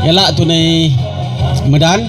galak tu ni Medan.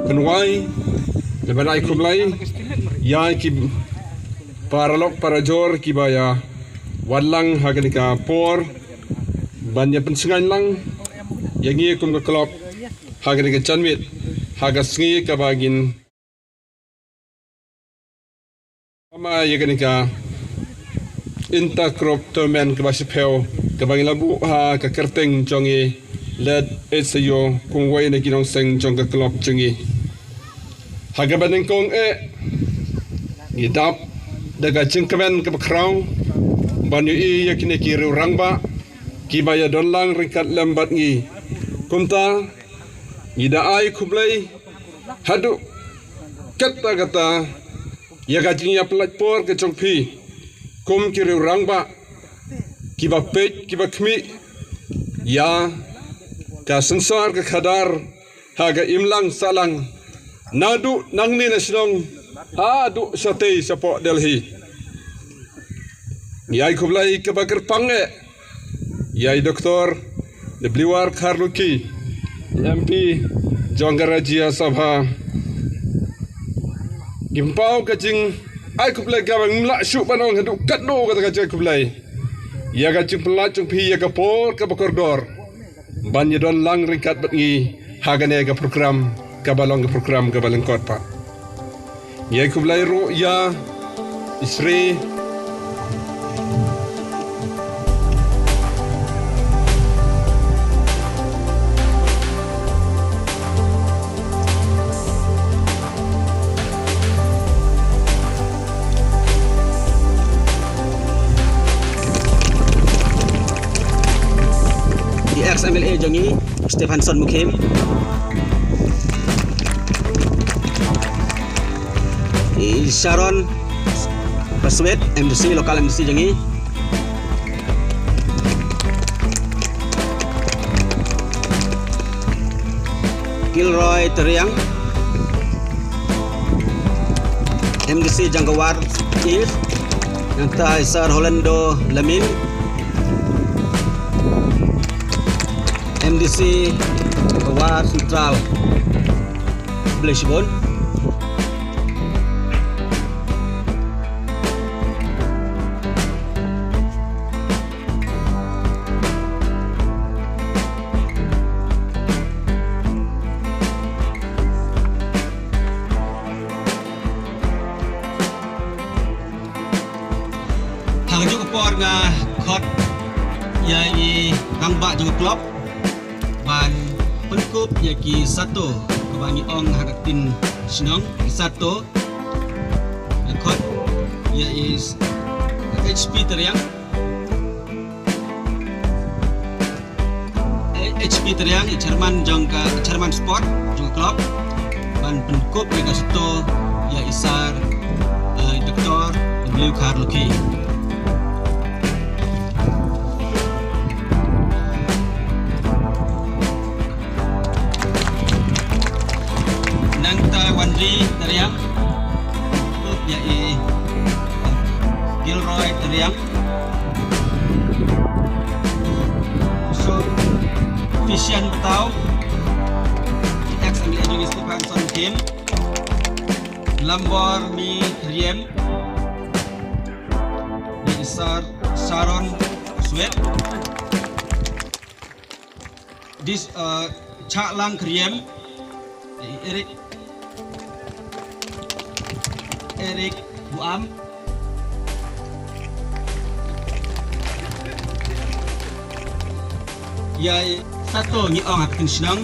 Penuai lebanai kumlai ya ki paralok parajor ki baya wadlang haganika por banya pensengan lang yang ngi kum ka klop haganika chanmit haga sngi ka bagin ama yaganika inta crop tomen ka basipel ka bagin labu ha ka kerteng jongi led etsayo kung way na kinong seng jong ka klop jongi Hagabaning kong idap daga jingkamen ke bakrau banyu i yakine kiriu rangba kibaya donlang ringkat lembat ngi kumta ida ai kublai hadu kata yaga jingya pelajpor ke jongpi kum kiriu rangba kiba pej kiba kmi ya ka sensar ke khadar haga imlang salang Nadu nangni na sinong adu satay sa po Delhi. Yay kublay kabakir pange. Yay Doktor Debliwar Karluki MP Jongarajia Sabha. Gimpaw kajing ay kublay gabang mla syuk panong hadu kadno kata kajay kublay. Ya kajing pelacung pi ya kapor kabakordor. Banyedon lang ringkat batngi hagane ka program kabalong program kabalong kotpa. Yai kublai ro ya Isri di ex-MLA Jongi Stephenson Mukim Sharon Paswet MDC lokal MDC Jengi Gilroy Teriang MDC Janggawar East Nanta Sir Holando Lamin MDC Janggawar Central Bleshbon Por nga khot yai gangba juga klub ban pengkup yaki satu kebangi ong haratin sinong satu khot yai HP teriang HP teriang Jerman jangka Jerman Sport juga klub ban pengkup yaki satu ya isar Doktor Debliwar Karluki Wandri Teriang yai Gilroy Teriang so Fisyan Betau ex-MLA Jongi Stephenson Kim Lambor Mi Riem Isar Sharon Sweat Chak Lang Riem Eric Buam. Ya satu ni orang akan senang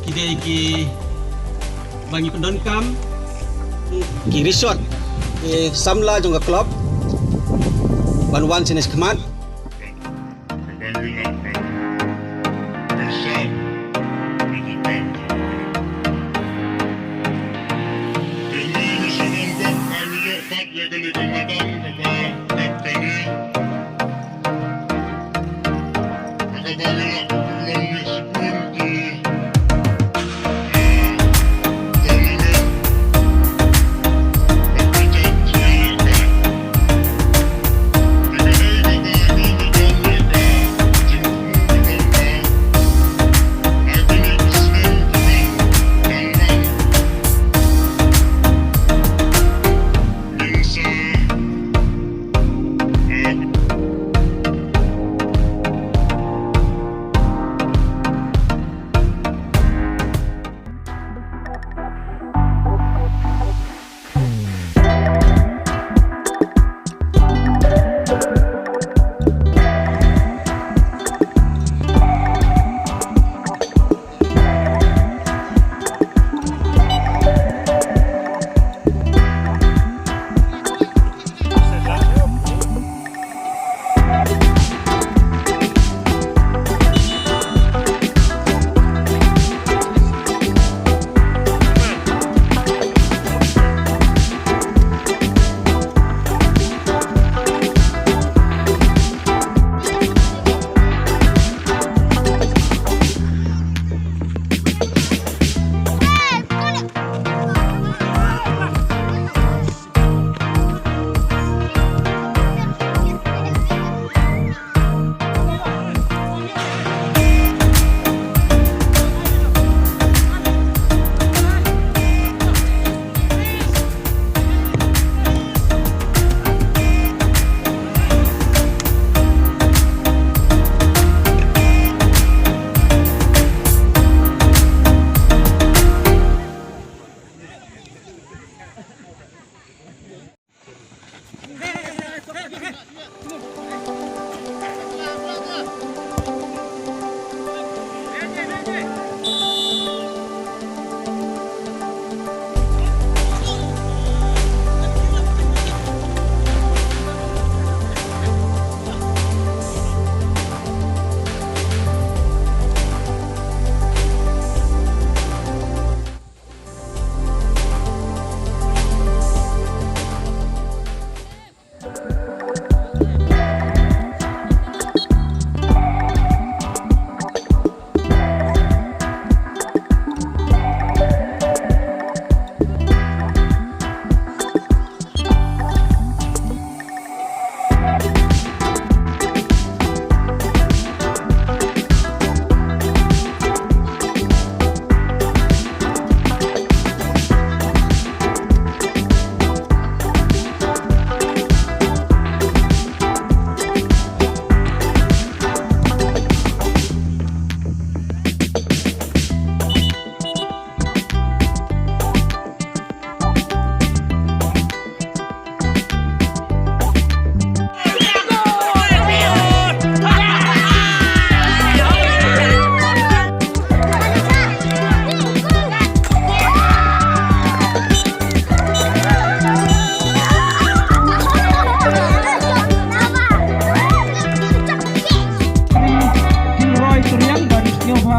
kita bagi pendonkam resort samla jongga club Banwan Sinis Kemat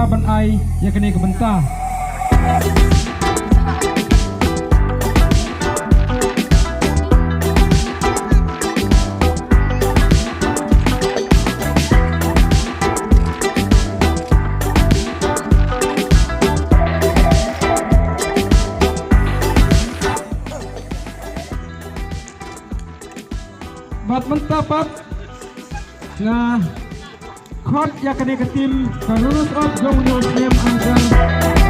ban ai ya kene kebentar. Bat mentapat nah khot ya kene ke tim Karunus of Jong Yosem Angkang